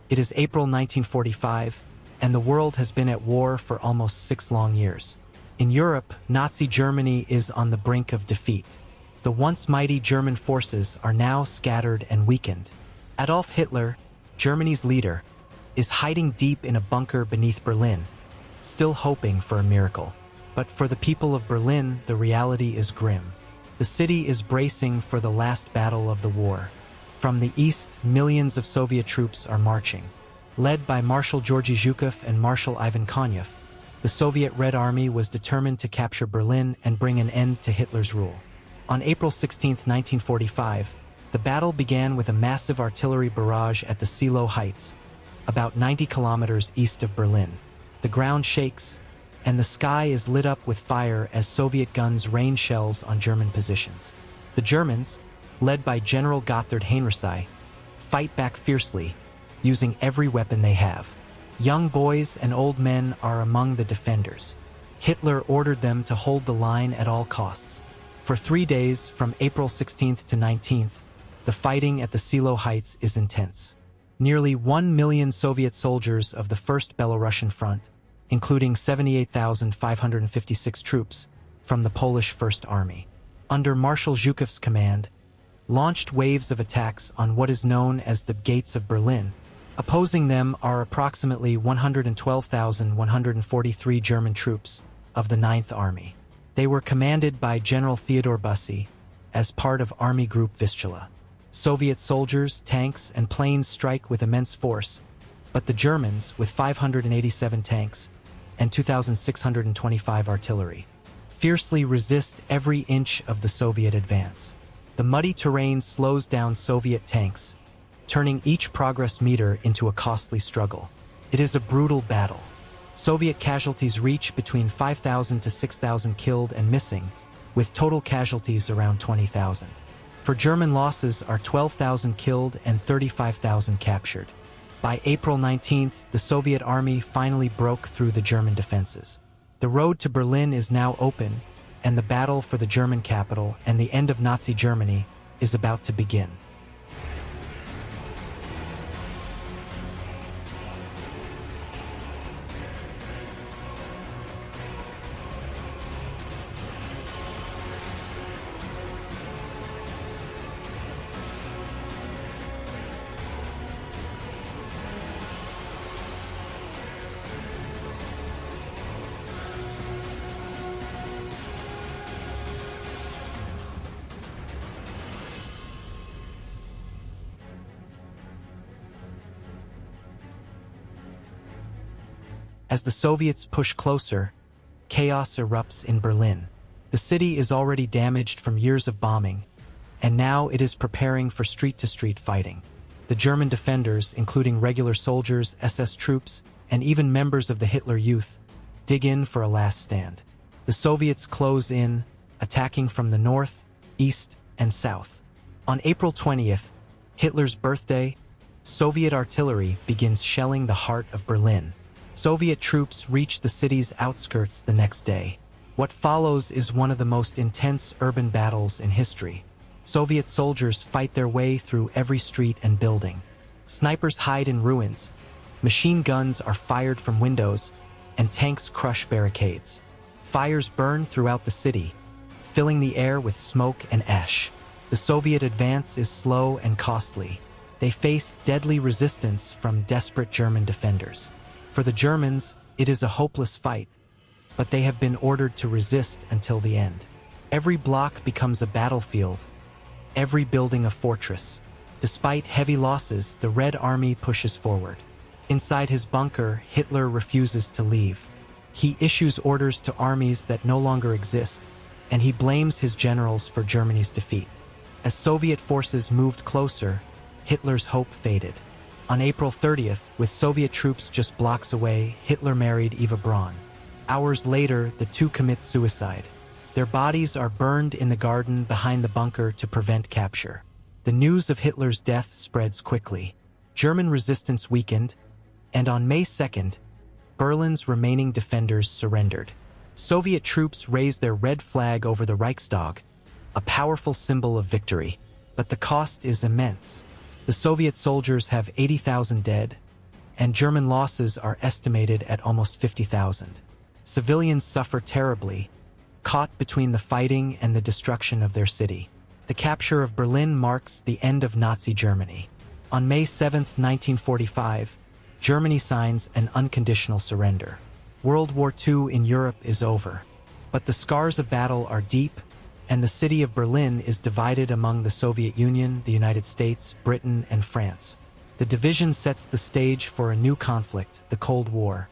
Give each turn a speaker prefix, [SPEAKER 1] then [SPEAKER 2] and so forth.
[SPEAKER 1] It is April 1945, and the world has been at war for almost 6 long years. In Europe, Nazi Germany is on the brink of defeat. The once mighty German forces are now scattered and weakened. Adolf Hitler, Germany's leader, is hiding deep in a bunker beneath Berlin, still hoping for a miracle. But for the people of Berlin, the reality is grim. The city is bracing for the last battle of the war. From the east, millions of Soviet troops are marching. Led by Marshal Georgy Zhukov and Marshal Ivan Konev, the Soviet Red Army was determined to capture Berlin and bring an end to Hitler's rule. On April 16, 1945, the battle began with a massive artillery barrage at the Seelow Heights, about 90 kilometers east of Berlin. The ground shakes, and the sky is lit up with fire as Soviet guns rain shells on German positions. The Germans, led by General Gotthard Heinrichsey, fight back fiercely, using every weapon they have. Young boys and old men are among the defenders. Hitler ordered them to hold the line at all costs. For 3 days, from April 16th to 19th, the fighting at the Seelow Heights is intense. Nearly 1 million Soviet soldiers of the First Belarusian Front, including 78,556 troops from the Polish First Army, under Marshal Zhukov's command, launched waves of attacks on what is known as the Gates of Berlin. Opposing them are approximately 112,143 German troops of the Ninth Army. They were commanded by General Theodor Bussy as part of Army Group Vistula. Soviet soldiers, tanks, and planes strike with immense force, but the Germans, with 587 tanks and 2,625 artillery, fiercely resist every inch of the Soviet advance. The muddy terrain slows down Soviet tanks, turning each progress meter into a costly struggle. It is a brutal battle. Soviet casualties reach between 5,000 to 6,000 killed and missing, with total casualties around 20,000. For German losses are 12,000 killed and 35,000 captured. By April 19th, the Soviet army finally broke through the German defenses. The road to Berlin is now open, and the battle for the German capital and the end of Nazi Germany is about to begin. As the Soviets push closer, chaos erupts in Berlin. The city is already damaged from years of bombing, and now it is preparing for street-to-street fighting. The German defenders, including regular soldiers, SS troops, and even members of the Hitler Youth, dig in for a last stand. The Soviets close in, attacking from the north, east, and south. On April 20th, Hitler's birthday, Soviet artillery begins shelling the heart of Berlin. Soviet troops reach the city's outskirts the next day. What follows is one of the most intense urban battles in history. Soviet soldiers fight their way through every street and building. Snipers hide in ruins, machine guns are fired from windows, and tanks crush barricades. Fires burn throughout the city, filling the air with smoke and ash. The Soviet advance is slow and costly. They face deadly resistance from desperate German defenders. For the Germans, it is a hopeless fight, but they have been ordered to resist until the end. Every block becomes a battlefield, every building a fortress. Despite heavy losses, the Red Army pushes forward. Inside his bunker, Hitler refuses to leave. He issues orders to armies that no longer exist, and he blames his generals for Germany's defeat. As Soviet forces moved closer, Hitler's hope faded. On April 30th, with Soviet troops just blocks away, Hitler married Eva Braun. Hours later, the two commit suicide. Their bodies are burned in the garden behind the bunker to prevent capture. The news of Hitler's death spreads quickly. German resistance weakened, and on May 2nd, Berlin's remaining defenders surrendered. Soviet troops raised their red flag over the Reichstag, a powerful symbol of victory. But the cost is immense. The Soviet soldiers have 80,000 dead, and German losses are estimated at almost 50,000. Civilians suffer terribly, caught between the fighting and the destruction of their city. The capture of Berlin marks the end of Nazi Germany. On May 7, 1945, Germany signs an unconditional surrender. World War II in Europe is over. But the scars of battle are deep, and the city of Berlin is divided among the Soviet Union, the United States, Britain, and France. The division sets the stage for a new conflict, the Cold War.